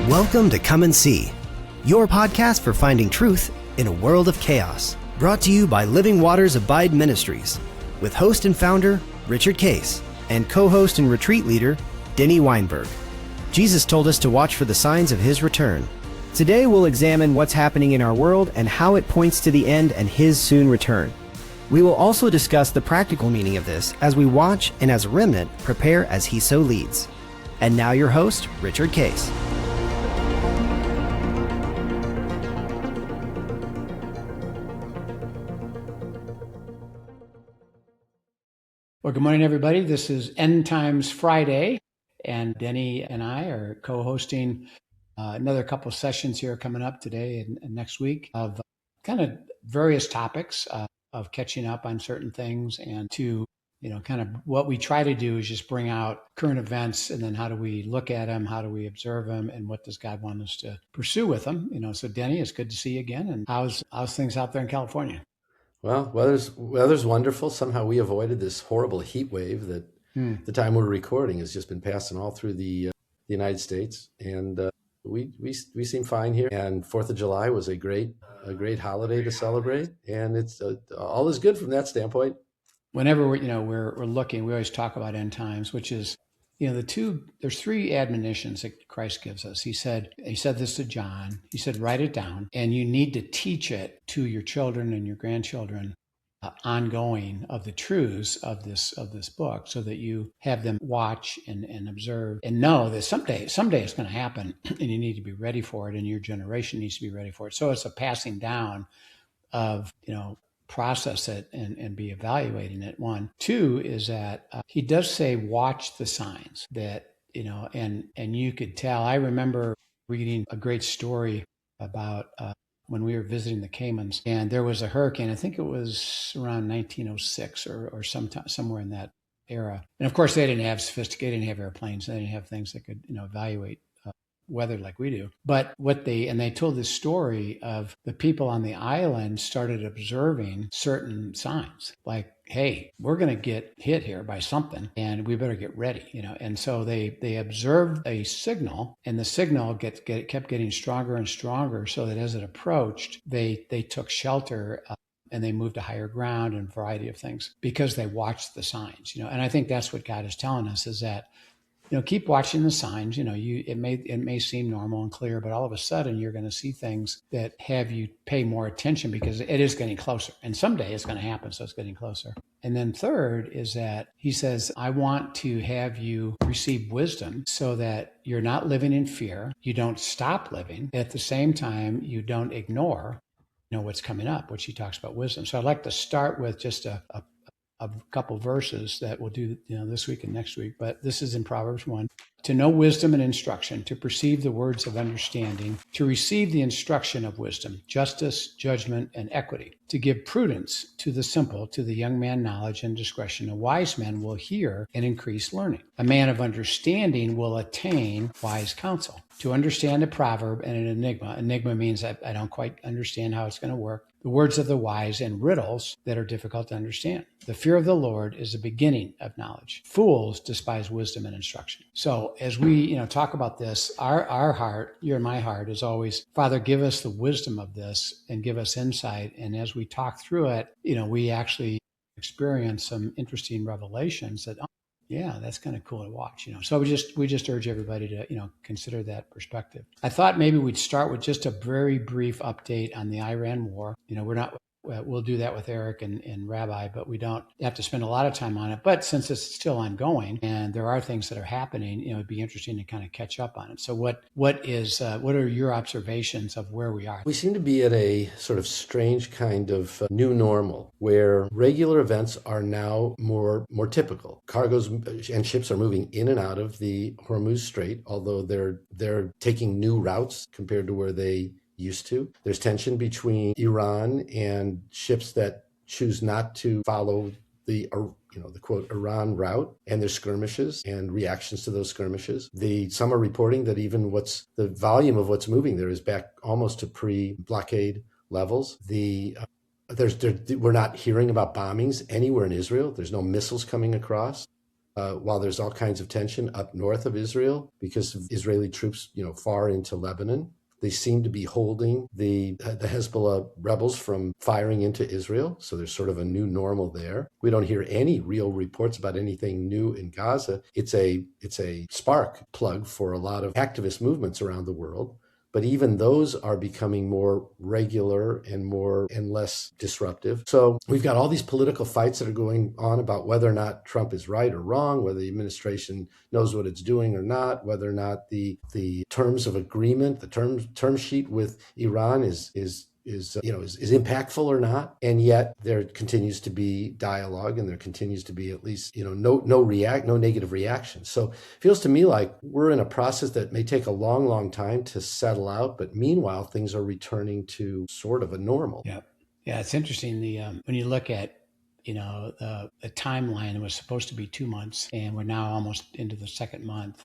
Welcome to Come and See, your podcast for finding truth in a world of chaos. Brought to you by Living Waters Abide Ministries, with host and founder Richard Case and co-host and retreat leader Denny Weinberg. Jesus told us to watch for the signs of his return. Today we'll examine what's happening in our world and how it points to the end and his soon return. We will also discuss the practical meaning of this as we watch and as a remnant prepare as he so leads. And now your host, Richard Case. Well, good morning, everybody. This is End Times Friday, and Denny and I are co-hosting another couple of sessions here coming up today and next week of kind of various topics of catching up on certain things, and to, kind of what we try to do is just bring out current events, and then how do we look at them, how do we observe them, and what does God want us to pursue with them? So Denny, it's good to see you again. And how's things out there in California? Well, weather's wonderful. Somehow we avoided this horrible heat wave that the time we're recording has just been passing all through the United States, and we seem fine here. And 4th of July was a great holiday to celebrate, and it's all is good from that standpoint. Whenever we're looking, we always talk about end times, which is there's three admonitions that Christ gives us. He said this to John. He said, write it down, and you need to teach it to your children and your grandchildren, ongoing, of the truths of this book, so that you have them watch and observe and know that someday it's going to happen, and you need to be ready for it, and your generation needs to be ready for it. So it's a passing down of, process it and be evaluating it. 1. 2 is that he does say, watch the signs, that, and you could tell. I remember reading a great story about when we were visiting the Caymans, and there was a hurricane. I think it was around 1906 or sometime, somewhere in that era. And of course, they didn't have airplanes. They didn't have things that could, evaluate weather like we do. But they told this story of the people on the island started observing certain signs, like, hey, we're going to get hit here by something, and we better get ready, And so they observed a signal, and the signal kept getting stronger and stronger, so that as it approached, they took shelter, and they moved to higher ground, and a variety of things, because they watched the signs, And I think that's what God is telling us, is that, keep watching the signs. It may seem normal and clear, but all of a sudden you're going to see things that have you pay more attention, because it is getting closer, and someday it's going to happen. So it's getting closer. And then third is that he says, I want to have you receive wisdom, so that you're not living in fear. You don't stop living. At the same time, you don't ignore, what's coming up, which he talks about wisdom. So I'd like to start with just a couple verses that we'll do this week and next week, but this is in Proverbs 1. To know wisdom and instruction, to perceive the words of understanding, to receive the instruction of wisdom, justice, judgment, and equity, to give prudence to the simple, to the young man knowledge and discretion. A wise man will hear and increase learning. A man of understanding will attain wise counsel. To understand a proverb and an enigma. Enigma means I don't quite understand how it's going to work. The words of the wise, and riddles that are difficult to understand. The fear of the Lord is the beginning of knowledge. Fools despise wisdom and instruction. So as we talk about this, our heart, your and my heart, is always, Father, give us the wisdom of this and give us insight. And as we talk through it, we actually experience some interesting revelations that, yeah, that's kind of cool to watch, So we just urge everybody to, consider that perspective. I thought maybe we'd start with just a very brief update on the Iran war. We'll do that with Eric and Rabbi, but we don't have to spend a lot of time on it. But since it's still ongoing and there are things that are happening, it'd be interesting to kind of catch up on it. So what are your observations of where we are? We seem to be at a sort of strange kind of new normal, where regular events are now more typical. Cargoes and ships are moving in and out of the Hormuz Strait, although they're taking new routes compared to where they used to. There's tension between Iran and ships that choose not to follow the quote Iran route, and there's skirmishes and reactions to those skirmishes. Some are reporting that even the volume of what's moving there is back almost to pre-blockade levels. We're not hearing about bombings anywhere in Israel. There's no missiles coming across. while there's all kinds of tension up north of Israel because of Israeli troops, far into Lebanon. They seem to be holding the Hezbollah rebels from firing into Israel. So there's sort of a new normal there. We don't hear any real reports about anything new in Gaza. It's a spark plug for a lot of activist movements around the world. But even those are becoming more regular and less disruptive. So we've got all these political fights that are going on about whether or not Trump is right or wrong, whether the administration knows what it's doing or not, whether or not the terms of agreement, the term sheet with Iran is impactful or not. And yet there continues to be dialogue, and there continues to be at least, no negative reaction. So it feels to me like we're in a process that may take a long, long time to settle out. But meanwhile, things are returning to sort of a normal. Yeah. Yeah. It's interesting. When you look at, the timeline, it was supposed to be 2 months, and we're now almost into the second month.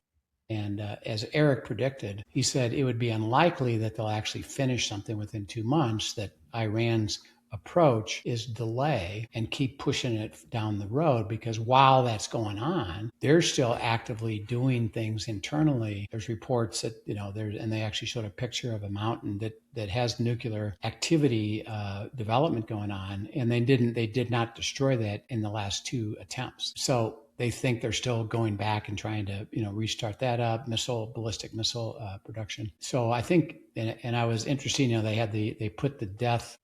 And as Eric predicted, he said it would be unlikely that they'll actually finish something within 2 months, that Iran's approach is delay and keep pushing it down the road, because while that's going on, they're still actively doing things internally. There's reports that, and they actually showed a picture of a mountain that has nuclear activity development going on. And they did not destroy that in the last 2 attempts. So they think they're still going back and trying to, restart that up, ballistic missile production. So I think, and I was interested, they put the death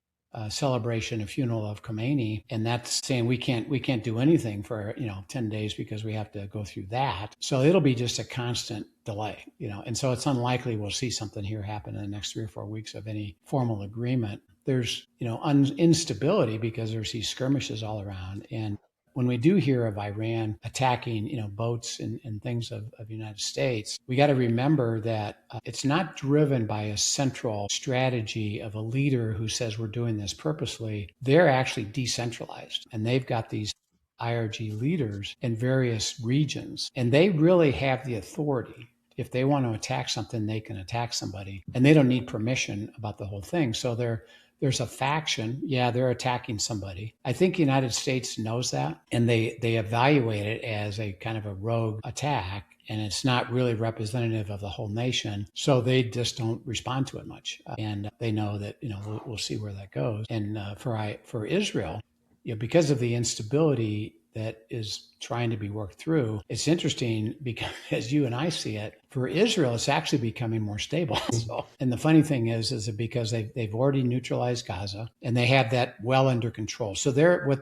celebration and funeral of Khomeini, and that's saying we can't do anything for 10 days because we have to go through that. So it'll be just a constant delay, and so it's unlikely we'll see something here happen in the next 3 or 4 weeks of any formal agreement. There's instability because there's these skirmishes all around. And when we do hear of Iran attacking, boats and things of the United States, we got to remember that it's not driven by a central strategy of a leader who says we're doing this purposely. They're actually decentralized, and they've got these IRG leaders in various regions, and they really have the authority. If they want to attack something, they can attack somebody, and they don't need permission about the whole thing. So there's a faction. Yeah, they're attacking somebody. I think the United States knows that, and they evaluate it as a kind of a rogue attack, and it's not really representative of the whole nation. So they just don't respond to it much. And they know that, we'll see where that goes. And for Israel, because of the instability that is trying to be worked through, it's interesting because as you and I see it, for Israel, it's actually becoming more stable. So, and the funny thing is that because they've already neutralized Gaza, and they have that well under control. So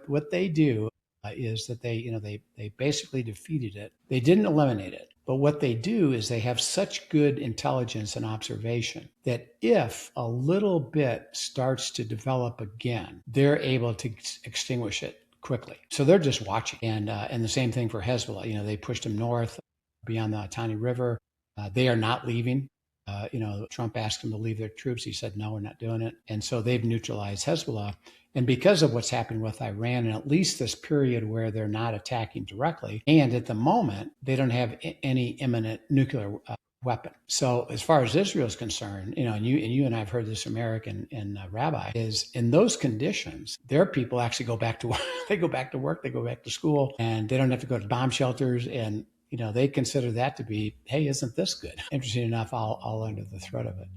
what they do is that they basically defeated it. They didn't eliminate it. But what they do is they have such good intelligence and observation that if a little bit starts to develop again, they're able to extinguish it quickly. So they're just watching. And the same thing for Hezbollah. They pushed them north beyond the Litani River. They are not leaving. Trump asked them to leave their troops. He said, no, we're not doing it. And so they've neutralized Hezbollah. And because of what's happened with Iran, and at least this period where they're not attacking directly, and at the moment, they don't have any imminent nuclear weapon. So as far as Israel is concerned, and you and I have heard this from Eric and Rabbi, is in those conditions, their people actually go back to work. They go back to work, they go back to school, and they don't have to go to bomb shelters. And they consider that to be, hey, isn't this good? Interesting enough, all under the threat of it.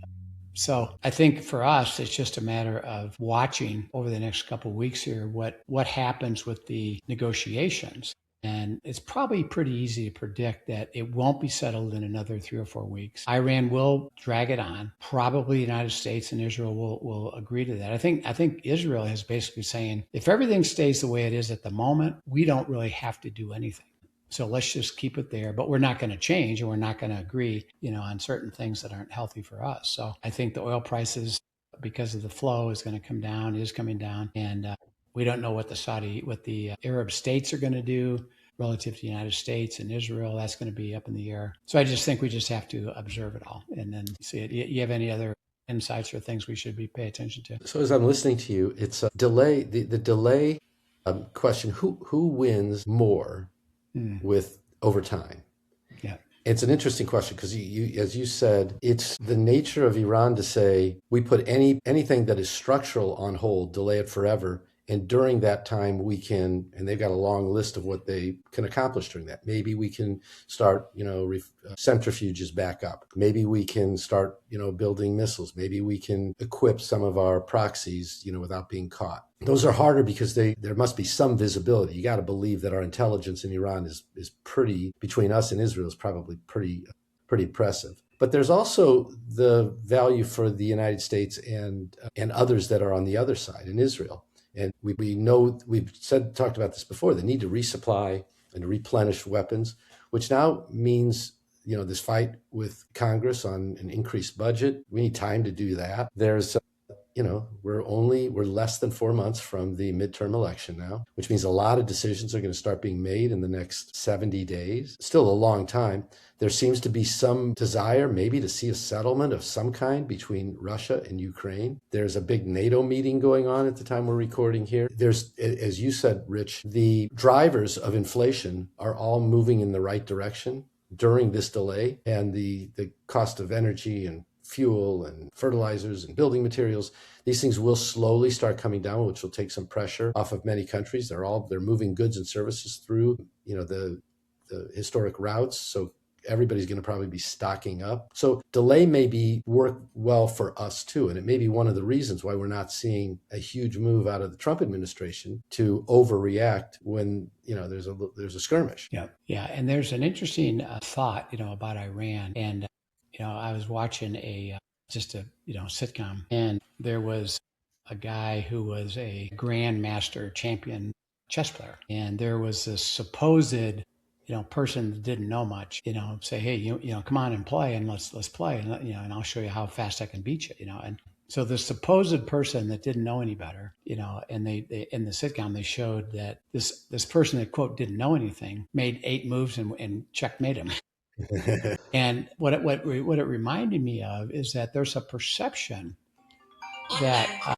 So I think for us, it's just a matter of watching over the next couple of weeks here what happens with the negotiations. And it's probably pretty easy to predict that it won't be settled in another 3 or 4 weeks. Iran will drag it on. Probably the United States and Israel will agree to that. I think Israel is basically saying, if everything stays the way it is at the moment, we don't really have to do anything. So let's just keep it there, but we're not going to change, and we're not going to agree, on certain things that aren't healthy for us. So I think the oil prices, because of the flow, is going to come down, is coming down. And we don't know what the Arab states are going to do relative to the United States and Israel. That's going to be up in the air. So I just think we just have to observe it all and then see it. You have any other insights or things we should be paying attention to? So as I'm listening to you, it's a delay, the delay question, who wins more with over time? Yeah. It's an interesting question because you, as you said, it's the nature of Iran to say we put anything that is structural on hold, delay it forever, And during that time, we can, and they've got a long list of what they can accomplish during that. Maybe we can start, centrifuges back up. Maybe we can start, building missiles. Maybe we can equip some of our proxies, without being caught. Those are harder because there must be some visibility. You got to believe that our intelligence in Iran is pretty, between us and Israel, is probably pretty impressive. But there's also the value for the United States and others that are on the other side in Israel. And we know, talked about this before, the need to resupply and to replenish weapons, which now means, this fight with Congress on an increased budget. We need time to do that. There's we're less than 4 months from the midterm election now, which means a lot of decisions are going to start being made in the next 70 days. Still a long time. There seems to be some desire maybe to see a settlement of some kind between Russia and Ukraine. There's a big NATO meeting going on at the time we're recording here. There's, as you said, Rich, the drivers of inflation are all moving in the right direction during this delay, and the cost of energy and fuel and fertilizers and building materials, these things will slowly start coming down, which will take some pressure off of many countries. They're moving goods and services through, the historic routes. So everybody's going to probably be stocking up. So delay may work well for us too. And it may be one of the reasons why we're not seeing a huge move out of the Trump administration to overreact when, there's a skirmish. Yeah. Yeah. And there's an interesting thought, about Iran. And I was watching a sitcom, and there was a guy who was a grandmaster champion chess player, and there was this supposed person that didn't know much, say, hey, come on and play, and let's play, and and I'll show you how fast I can beat you, and so the supposed person that didn't know any better, and they in the sitcom they showed that this person that quote didn't know anything made 8 moves and checkmate him. And what it reminded me of is that there's a perception that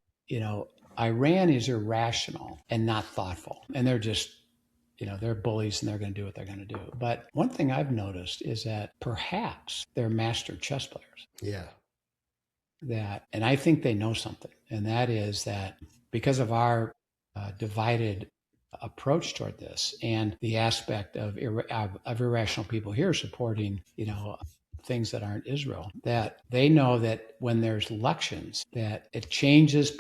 Iran is irrational and not thoughtful, and they're just they're bullies and they're going to do what they're going to do. But one thing I've noticed is that perhaps they're master chess players. Yeah. And I think they know something, and that is that because of our divided approach toward this and the aspect of irrational people here supporting, things that aren't Israel, that they know that when there's elections, that it changes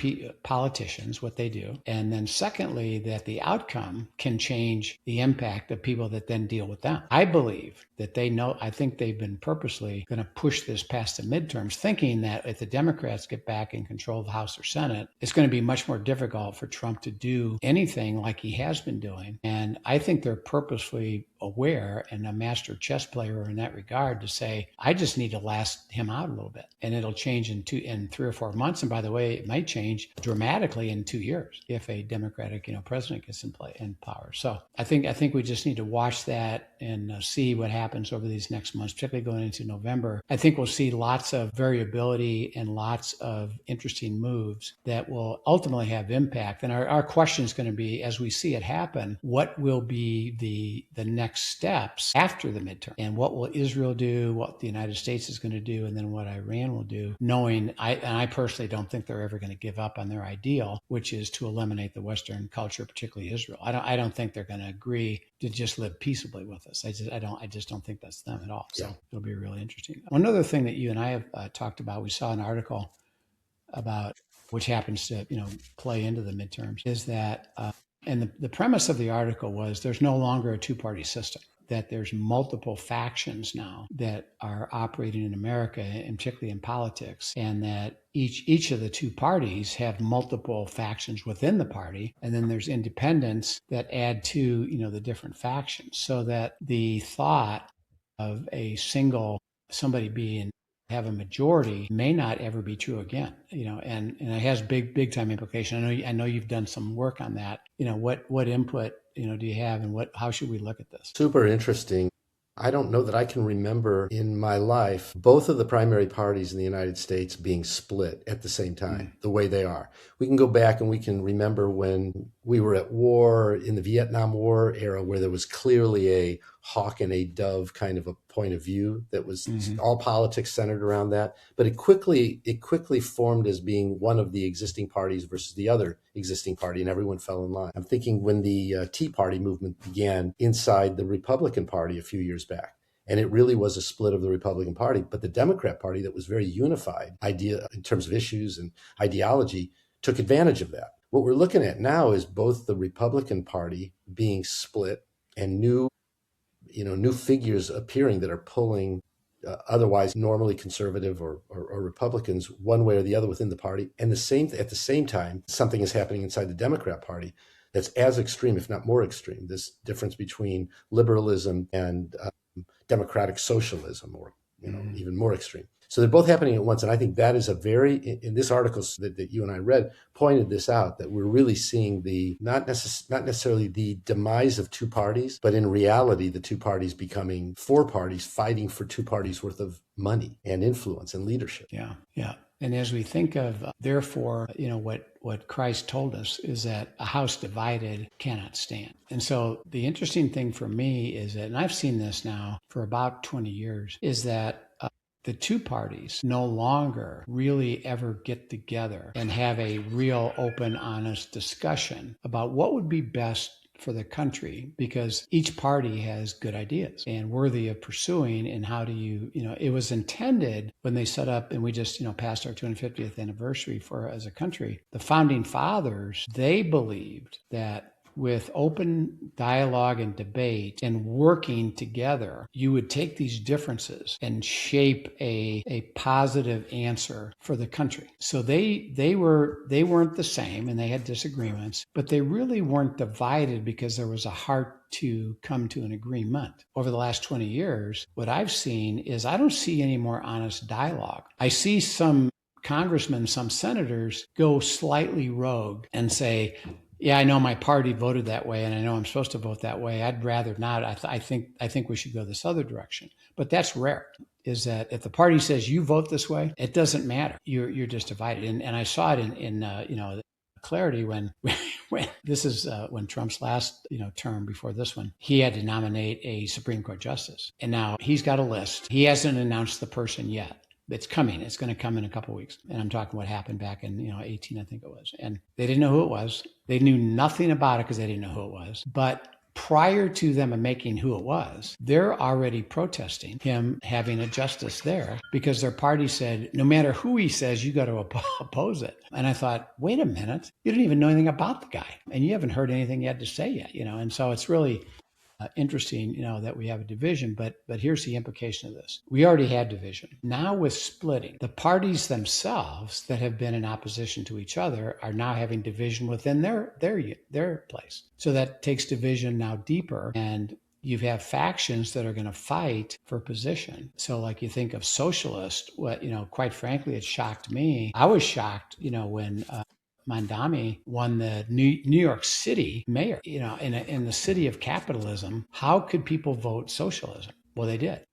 politicians, what they do. And then secondly, that the outcome can change the impact of people that then deal with them. I believe that they know, I think they've been purposely going to push this past the midterms, thinking that if the Democrats get back in control of the House or Senate, it's going to be much more difficult for Trump to do anything like he has been doing. And I think they're purposely aware and a master chess player in that regard to say, I just need to last him out a little bit, and it'll change in 3 or 4 months. And by the way, it might change dramatically in 2 years if a Democratic, president gets in power. So I think we just need to watch that and see what happens over these next months, particularly going into November. I think we'll see lots of variability and lots of interesting moves that will ultimately have impact. And our question is going to be, as we see it happen, what will be the next steps after the midterm, and what will Israel do, what the United States is going to do, and then what Iran will do, knowing I personally don't think they're ever going to give up on their ideal, which is to eliminate the Western culture, particularly Israel. I don't think they're going to agree to just live peaceably with us. I just don't think that's them at all. So it'll be really interesting. One other thing that you and I have talked about, we saw an article about, which happens to play into the midterms, is that and the premise of the article was there's no longer a two-party system, that there's multiple factions now that are operating in America, and particularly in politics, and that each of the two parties have multiple factions within the party, and then there's independents that add to the different factions, so that the thought of a single somebody have a majority may not ever be true again, and it has big time implication. I know you've done some work on that. What input do you have, and how should we look at this? Super interesting. I don't know that I can remember in my life both of the primary parties in the United States being split at the same time, the way they are. We can go back and we can remember when we were at war in the Vietnam War era where there was clearly a hawk and a dove kind of a point of view that was all politics centered around that. But it quickly formed as being one of the existing parties versus the other existing party, and everyone fell in line. I'm thinking when the Tea Party movement began inside the Republican Party a few years back. And it really was a split of the Republican Party. But the Democrat Party, that was very unified idea in terms of issues and ideology, took advantage of that. What we're looking at now is both the Republican Party being split and new figures appearing that are pulling otherwise normally conservative or Republicans one way or the other within the party. And at the same time, something is happening inside the Democrat Party that's as extreme, if not more extreme, this difference between liberalism and democratic socialism, or even more extreme. So they're both happening at once. And I think that is in this article that you and I read, pointed this out, that we're really seeing not necessarily the demise of two parties, but in reality, the two parties becoming four parties fighting for two parties worth of money and influence and leadership. Yeah. Yeah. And as we think of, therefore, what Christ told us is that a house divided cannot stand. And so the interesting thing for me is that, and I've seen this now for about 20 years, is that the two parties no longer really ever get together and have a real open, honest discussion about what would be best for the country, because each party has good ideas and worthy of pursuing. And how do it was intended when they set up, and we just, passed our 250th anniversary as a country. The founding fathers, they believed that with open dialogue and debate and working together, you would take these differences and shape a positive answer for the country. So they weren't the same, and they had disagreements, but they really weren't divided because there was a heart to come to an agreement. Over the last 20 years, what I've seen is I don't see any more honest dialogue. I see some congressmen, some senators go slightly rogue and say, yeah, I know my party voted that way, and I know I'm supposed to vote that way. I'd rather not. I think we should go this other direction. But that's rare. Is that if the party says you vote this way, it doesn't matter. You're just divided. And I saw it in clarity when this is when Trump's last term before this one, he had to nominate a Supreme Court justice, and now he's got a list. He hasn't announced the person yet. It's coming. It's going to come in a couple of weeks. And I'm talking what happened back in 18, I think it was. And they didn't know who it was. They knew nothing about it because they didn't know who it was. But prior to them making who it was, they're already protesting him having a justice there because their party said, no matter who he says, you got to oppose it. And I thought, wait a minute, you don't even know anything about the guy, and you haven't heard anything he had to say yet. And so it's really interesting, that we have a division, but here's the implication of this. We already had division. Now with splitting, the parties themselves that have been in opposition to each other are now having division within their place. So that takes division now deeper, and you have factions that are going to fight for position. So like you think of socialist, quite frankly, it shocked me. I was shocked, when Mondami won the New York City mayor, in the city of capitalism. How could people vote socialism? Well, they did.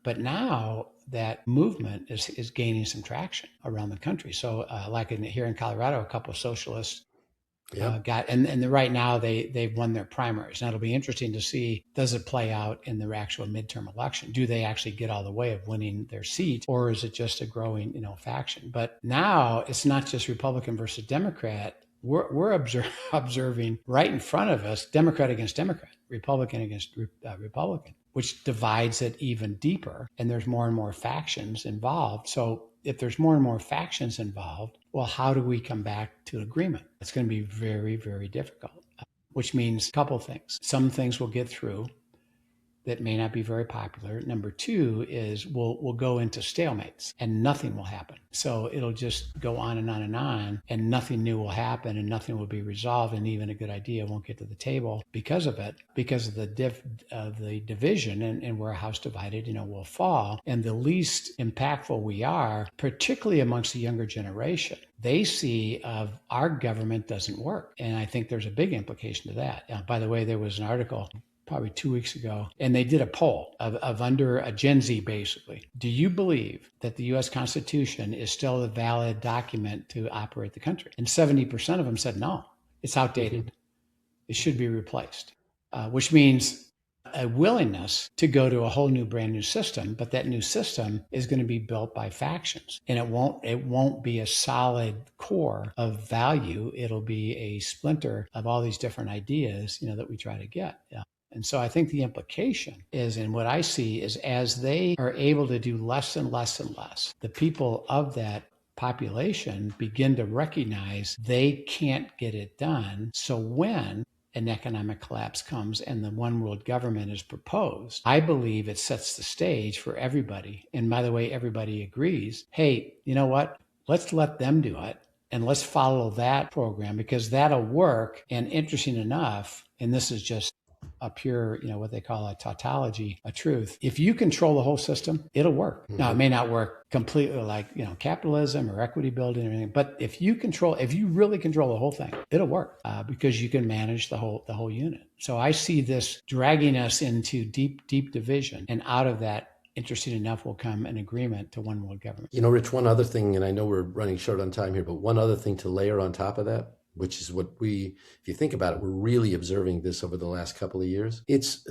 But now that movement is gaining some traction around the country. So like here in Colorado, a couple of socialists got, and right now they've won their primaries. Now it'll be interesting to see, does it play out in the actual midterm election? Do they actually get all the way of winning their seat, or is it just a growing, faction? But now it's not just Republican versus Democrat. We're observing right in front of us, Democrat against Democrat, Republican against Republican, which divides it even deeper. And there's more and more factions involved. So if there's more and more factions involved, well, how do we come back to agreement? It's going to be very, very difficult, which means a couple of things. Some things will get through that may not be very popular. Number two is we'll go into stalemates and nothing will happen. So it'll just go on and on and on, and nothing new will happen, and nothing will be resolved, and even a good idea won't get to the table because of it, because of the division, and where a house divided, will fall. And the least impactful we are, particularly amongst the younger generation, they see of our government doesn't work. And I think there's a big implication to that. By the way, there was an article probably 2 weeks ago, and they did a poll of under a Gen Z, basically. Do you believe that the U.S. Constitution is still a valid document to operate the country? And 70% of them said no, it's outdated. it should be replaced, which means a willingness to go to a whole new brand new system, but that new system is going to be built by factions, and it won't be a solid core of value. It'll be a splinter of all these different ideas, that we try to get. Yeah. And so I think the implication is, and what I see is, as they are able to do less and less and less, the people of that population begin to recognize they can't get it done. So when an economic collapse comes and the one world government is proposed, I believe it sets the stage for everybody. And by the way, everybody agrees, hey, you know what? Let's let them do it. And let's follow that program, because that'll work. And interesting enough, and this is just a pure, what they call a tautology, a truth. If you control the whole system, it'll work. Mm-hmm. Now, it may not work completely like, capitalism or equity building or anything, but if you really control the whole thing, it'll work because you can manage the whole unit. So I see this dragging us into deep, deep division, and out of that, interesting enough, will come an agreement to one world government. Rich, one other thing, and I know we're running short on time here, but one other thing to layer on top of that, which is what if you think about it, we're really observing this over the last couple of years. It's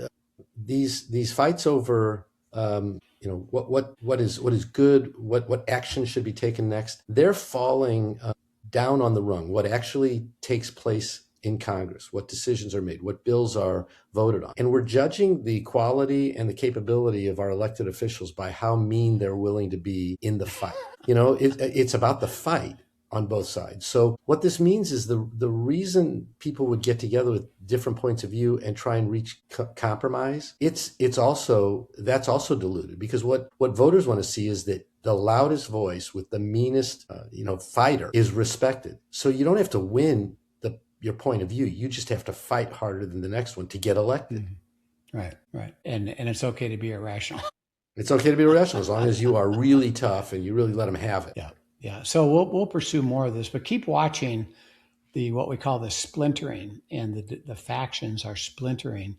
these fights over, what is good, what action should be taken next. They're falling down on the rung. What actually takes place in Congress, what decisions are made, what bills are voted on. And we're judging the quality and the capability of our elected officials by how mean they're willing to be in the fight. It's about the fight on both sides. So what this means is the reason people would get together with different points of view and try and reach compromise, that's also diluted, because what voters want to see is that the loudest voice with the meanest fighter is respected. So you don't have to win your point of view. You just have to fight harder than the next one to get elected. Mm-hmm. Right. And it's okay to be irrational. It's okay to be irrational as long as you are really tough and you really let them have it. Yeah. So we'll pursue more of this, but keep watching what we call the splintering, and the factions are splintering,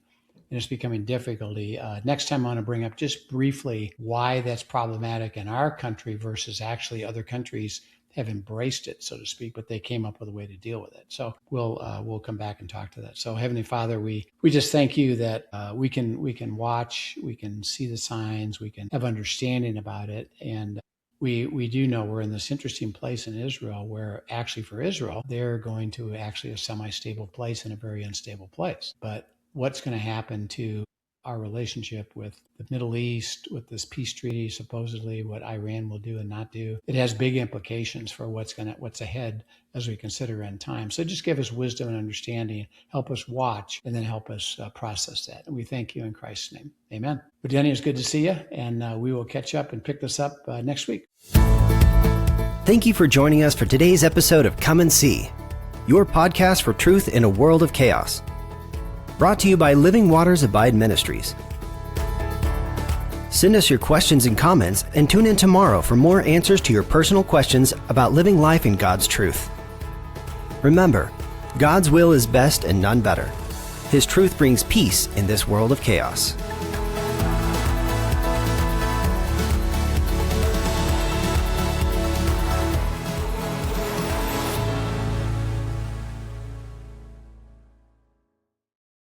and it's becoming difficulty. Next time I want to bring up just briefly why that's problematic in our country versus actually other countries have embraced it, so to speak, but they came up with a way to deal with it. So we'll come back and talk to that. So Heavenly Father, we just thank you that we can watch, we can see the signs, we can have understanding about it, and we do know we're in this interesting place in Israel where actually for Israel, they're going to actually a semi-stable place in a very unstable place. But what's going to happen to our relationship with the Middle East, with this peace treaty, supposedly what Iran will do and not do, it has big implications for what's ahead as we consider end time. So just give us wisdom and understanding, help us watch, and then help us process that. And we thank you in Christ's name. Amen. But Denny, it's good to see you, and we will catch up and pick this up next week. Thank you for joining us for today's episode of Come and See, your podcast for truth in a world of chaos. Brought to you by Living Waters Abide Ministries. Send us your questions and comments, and tune in tomorrow for more answers to your personal questions about living life in God's truth. Remember, God's will is best and none better. His truth brings peace in this world of chaos.